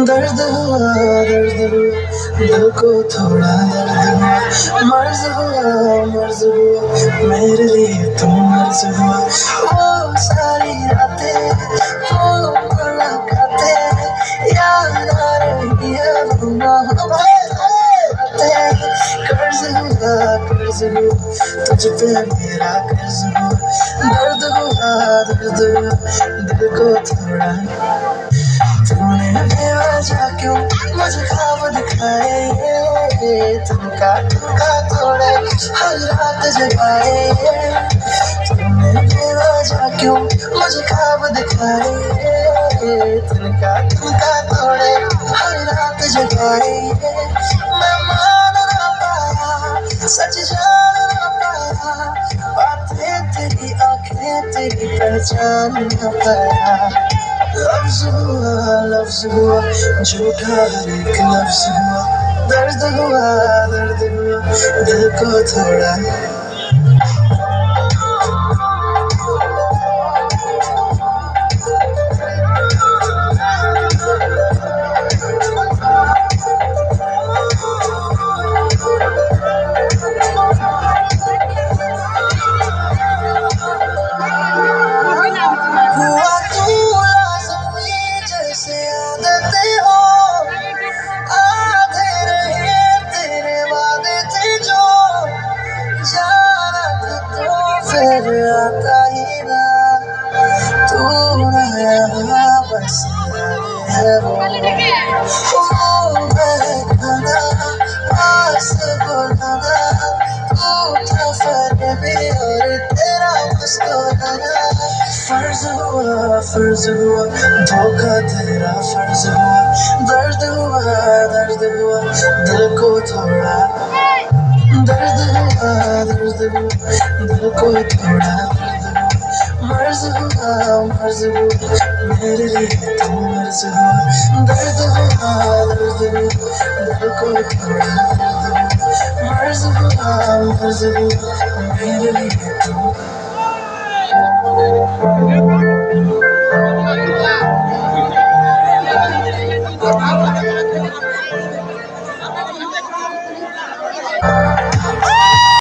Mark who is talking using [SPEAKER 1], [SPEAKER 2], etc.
[SPEAKER 1] दर्द हुआ दिल को थोड़ा दर्द हुआ, मर्ज हुआ मेरे लिए तुम मर्ज हुआ। वो सारी रातें वो मुलाकातें याद आ रही है वो बातें। कर्ज हुआ तुझ पे मेरा कर्ज हुआ। दर्द हुआ दिल को थोड़ा। तूने बेवजह क्यों मुझे ख्वाब दिखाए, तुमका तोड़े हर रात जगाए। तूने बेवजह क्यों मुझे ख्वाब दिखाए, तुमका तोड़े हर रात जगाए। मैं मान ना पाया, सच जान ना पाया, बातें तेरी आंखें तेरी पहचान ना पाया। लफ्ज हुआ झूठा हर एक लफ्ज हुआ। दर्द हुआ दिल को थोड़ा। हुआ तू लाज़मी जैसे आदतें हो, आधे रहे तेरे वादे थे जो। जाना था तो फिर आता ही ना, तू ना यहाँ बस है वो बहकाना पास बुलाना। तू था फर्क भी और तेरा मुस्कुराना। फर्ज हुआ धोखा तेरा फर्ज हुआ। दर्द हुआ दिल को थोड़ा। दर्द हुआ दिल को थोड़ा। मर्ज हुआ मेरे लिए तू मर्ज हुआ। दर्द हुआ दिल को थोड़ा। मर्ज हुआ मेरे लिए तू।